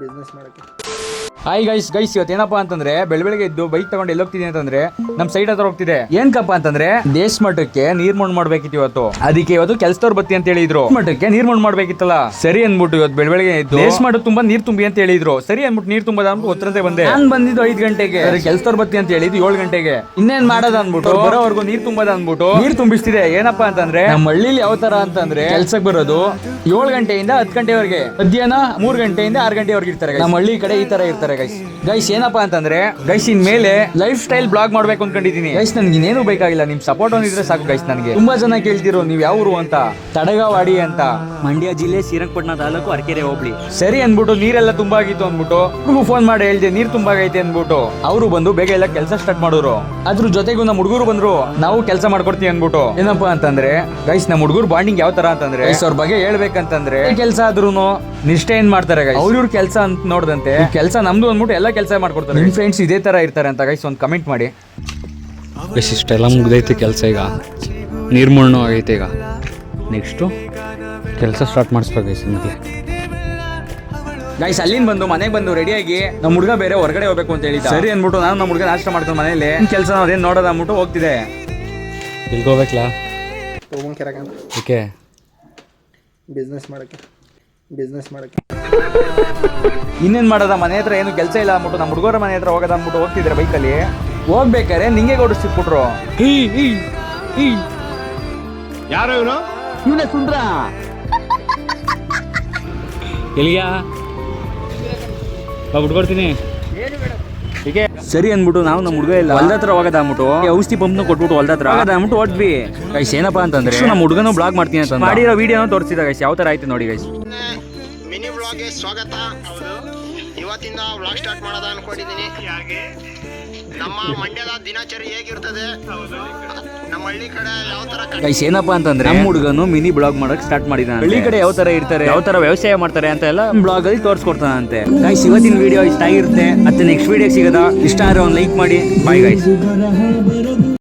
Business ಮಾಡಕ್ಕೆ. Hi guys ಇವತ್ತು ಏನಪ್ಪಾ ಅಂತಂದ್ರೆ ಬೆಳಗ್ಗೆ ಎದ್ದು ಬೈಕ್ ತಗೊಂಡು ಎಲ್ಲಿ ಹೋಗ್ತಿದ್ದೀನಿ ಅಂತಂದ್ರೆ ನಮ್ ಸೈಡ್ ಹತ್ರ ಹೋಗ್ತಿದೆ. ಏನ್ಕಪ್ಪ ಅಂತಂದ್ರೆ ದೇಶ ಮಟ್ಟಕ್ಕೆ ನೀರ್ ಮಣ್ಣು ಮಾಡ್ಬೇಕಿತ್ತು ಇವತ್ತು. ಅದಕ್ಕೆ ಇವತ್ತು ಕೆಲ್ಸದವ್ರು ಬತ್ತಿ ಅಂತ ಹೇಳಿದ್ರು. ಮಟ್ಟಕ್ಕೆ ನೀರ್ ಮಣ್ಣು ಮಾಡ್ಬೇಕಿತ್ತಲ್ಲ, ಸರಿ ಅನ್ಬಿಟ್ಟು ಇವತ್ತು ಬೆಳಗ್ಗೆ ಎದ್ದು ದೇಶ ಮಟ್ಟ ತುಂಬಾ ನೀರ್ ತುಂಬಿ ಅಂತ ಹೇಳಿದ್ರು. ಸರಿ ಅನ್ಬಿಟ್ಟು ನೀರ್ ತುಂಬದ ಅಂದ್ಬಿಟ್ಟು ಒತ್ತರತೆ ಬಂದೆ. ನಾನ್ ಬಂದಿದ್ದು 5 ಗಂಟೆಗೆ, ಕೆಲ್ಸದವ್ರು ಬತ್ತಿ ಅಂತ ಹೇಳಿದ್ದು 7 ಗಂಟೆಗೆ. ಇನ್ನೇನ್ ಮಾಡೋದು ಅನ್ಬಿಟ್ಟು ಬರೋವರೆಗೂ ನೀರ್ ತುಂಬದ ಅನ್ಬಿಟ್ಟು ನೀರ್ ತುಂಬಿಸ್ತಿದೆ. ಏನಪ್ಪಾ ಅಂತಂದ್ರೆ ನಮ್ಮ ಹಳ್ಳಿಲಿ ಯಾವ ತರ ಅಂತಂದ್ರೆ ಕೆಲ್ಸಕ್ಕೆ ಬರೋದು 7 ಗಂಟೆಯಿಂದ 10 ಗಂಟೆವರೆಗೆ, ಮಧ್ಯಾಹ್ನ 3 ಗಂಟೆಯಿಂದ 6 ಗಂಟೆವರೆಗೆ ಇರ್ತಾರೆ. ನಮ್ಮ ಹಳ್ಳಿ ಕಡೆ ಈ ತರ ಇರ್ತಾರೆ ಗೈಸ್. ಏನಪ್ಪಾ ಅಂತಂದ್ರೆ ಗೈಸ್ ಇನ್ ಮೇಲೆ ಲೈಫ್ ಸ್ಟೈಲ್ ಬ್ಲಾಗ್ ಮಾಡ್ಬೇಕು ಅನ್ಕೊಂಡಿದೀನಿ ಗೈಸ್. ನನ್ಗೆ ಇನ್ನೇನು ಬೇಕಾಗಿಲ್ಲ, ನಿಮ್ ಸಪೋರ್ಟ್ ಒಂದಿದ್ರೆ ಸಾಕು ಗೈಸ್. ನನಗೆ ತುಂಬಾ ಜನ ಕೇಳ್ತಿರೋ ನೀವ್ ಯಾವ ಊರು ಅಂತ. ತಡಗವಾಡಿ ಅಂತ, ಮಂಡ್ಯ ಜಿಲ್ಲೆ ಶ್ರೀರಂಗಪಟ್ಟಣ ತಾಲೂಕು ಅರಕೆರೆ ಹೋಬಳಿ. ಸರಿ ಅನ್ಬಿಟ್ಟು ನೀರೆಲ್ಲ ತುಂಬಾ ಆಗಿತ್ತು ಅನ್ಬಿಟ್ಟು ಫೋನ್ ಮಾಡಿ ಹೇಳ್ದೆ ನೀರ್ ತುಂಬಾಗೈತೆ ಅನ್ಬಿಟ್ಟು. ಅವರು ಬಂದು ಬೇಗ ಎಲ್ಲ ಕೆಲಸ ಸ್ಟಾರ್ಟ್ ಮಾಡೋರು. ಅದ್ರ ಜೊತೆಗೂ ನಮ್ಮ ಹುಡುಗರು ಬಂದ್ರು, ನಾವು ಕೆಲಸ ಮಾಡ್ಕೊಡ್ತೀವಿ ಅನ್ಬಿಟ್ಟು. ಏನಪ್ಪಾ ಅಂತಂದ್ರೆ ಗೈಸ್ ನಮ್ಮ ಹುಡುಗರು ಬಾಂಡಿಂಗ್ ಯಾವ ತರ ಅಂತಂದ್ರೆ ಅವ್ರ ಬಗ್ಗೆ ಹೇಳ್ಬೇಕಂತಂದ್ರೆ ಕೆಲಸ ಆದ್ರೂನು ನಿಷ್ಠೆ ಏನ್ ಮಾಡ್ತಾರೆ ಗೈಸ್. ಅವ್ರ ಕೆಲಸ ಅಂತ ನೋಡ್ದಂತೆ ಕೆಲಸ ನಮ್ದು ಅಂದ್ಬಿಟ್ಟು ಎಲ್ಲ ಕೆಲಸ ಮಾಡ್ಕೊಡ್ತಾರೆ. ನಿಮ್ ಫ್ರೆಂಡ್ಸ್ ಇದೇ ತರ ಇರ್ತಾರೆ ಅಂತ ಗೈಸ್ ಒಂದು ಕಮೆಂಟ್ ಮಾಡಿ. ಇಷ್ಟೆಲ್ಲ ಮುಗ್ದೈತೆ ಕೆಲಸ, ಈಗ ನೀರು ಮಣ್ಣು ಆಗೈತೆ. ಈಗ ನೆಕ್ಸ್ಟು ಕೆಲಸ ಸ್ಟಾರ್ಟ್ ಮಾಡಿಸ್ಬೇಕು ಗೈಸ್. ಗೈಸ್ ಅಲ್ಲಿಂದ ಬಂದು ಮನೆಗೆ ಬಂದು ರೆಡಿಯಾಗಿ ನಮ್ಮ ಹುಡುಗ ಬೇರೆ ಹೊರಗಡೆ ಹೋಗ್ಬೇಕು ಅಂತ ಹೇಳಿದ. ಸರಿ ಅನ್ಬಿಟ್ಟು ನಾನು ನಮ್ಮ ಹುಡುಗ ನಾಷ್ಟ ಮಾಡ್ಕೊಂಡು ಮನೇಲಿ ಕೆಲಸ ಅದೇನು ನೋಡೋದು ಅಂದ್ಬಿಟ್ಟು ಹೋಗ್ತಿದೆ. ಎಲ್ಲಿಗೆ ಹೋಗ್ಬೇಕಲ್ಲ? ಓಕೆ, ಬಿಸ್ನೆಸ್ ಮಾಡಕ್ಕೆ. ಇನ್ನೇನ್ ಮಾಡೋದ, ಮನೆ ಹತ್ರ ಏನು ಕೆಲಸ ಇಲ್ಲ ಅಂದ್ಬಿಟ್ಟು ನಮ್ಮ ಹುಡುಗರ ಮನೆ ಹತ್ರ ಹೋಗೋದ ಅಂದ್ಬಿಟ್ಟು ಹೋಗ್ತಿದ್ರೆ ಬೈಕಲ್ಲಿ. ಹೋಗ್ಬೇಕಾರೆ ನಿಂಗೆ ಓಡಿಸ್ಬಿಟ್ರು. ಯಾರು ಇವನು? ಇವನೇ ಸುಂದ್ರ. ಎಲ್ಲಿಯಾ ಬಿಟ್ಕೊಡ್ತೀನಿ. ಸರಿ ಅನ್ಬಿಟ್ಟು ನಾವು ನಮ್ಮ ಹುಡುಗ ಇಲ್ಲ ಹೊಲ್ದ ಹತ್ರ ಹೋಗೋದ ಅಂದ್ಬಿಟ್ಟು ಔಷಧಿ ಪಂಪ್ನ ಕೊಟ್ಬಿಟ್ಟು ಹೊಲ್ದ ಹತ್ರ ಹೋಗೋದ ಅಂದ್ಬಿಟ್ಟು ಹೊಡ್ವಿ ಗೈಸ್. ಏನಪ್ಪಾ ಅಂತಂದ್ರೆ ನಮ್ಮ ಹುಡುಗನು ಬ್ಲಾಗ್ ಮಾಡ್ತೀನಿ ಅಂತ ಮಾಡಿರೋ ವಿಡಿಯೋನ ತೋರಿಸಿದ ಗೈಸ್. ಯಾವ ತರ ಆಯ್ತು ನೋಡಿ ಗೈಸ್. ಮಿನಿ ವ್ಲಾಗ್ಗೆ ಸ್ವಾಗತ. ಇವತ್ತಿಂದ ವ್ಲಾಗ್ ಸ್ಟಾರ್ಟ್ ಮಾಡೋದ ಅನ್ಕೊಂಡಿದ್ದೀನಿ. ನಮ್ಮ ಮಂಡ್ಯದ ದಿನಚರಿ ಹೇಗಿರ್ತದೆ, ನಮ್ಮ ಹಳ್ಳಿ ಕಡೆ ಯಾವ ತರ ಗೈಸ್ ಏನಪ್ಪಾ ಅಂತಂದ್ರೆ ನಮ್ಮ ಹುಡುಗನು ಮಿನಿ ಬ್ಲಾಗ್ ಮಾಡಕ್ ಸ್ಟಾರ್ಟ್ ಮಾಡಿದ. ಹಳ್ಳಿ ಕಡೆ ಯಾವ ತರ ಇರ್ತಾರೆ, ಯಾವ ತರ ವ್ಯವಸಾಯ ಮಾಡ್ತಾರೆ ಅಂತ ಎಲ್ಲ ಬ್ಲಾಗ್ ಅಲ್ಲಿ ತೋರಿಸ್ಕೊಡ್ತಾನಂತೆ. ಗೈಸ್ ಇವತ್ತಿನ ವಿಡಿಯೋ ಇಷ್ಟ ಆಗಿರುತ್ತೆ. ಮತ್ತೆ ನೆಕ್ಸ್ಟ್ ವಿಡಿಯೋ ಸಿಗದ. ಇಷ್ಟ ಆದ್ರೆ ಒಂದು ಲೈಕ್ ಮಾಡಿ. Bye guys.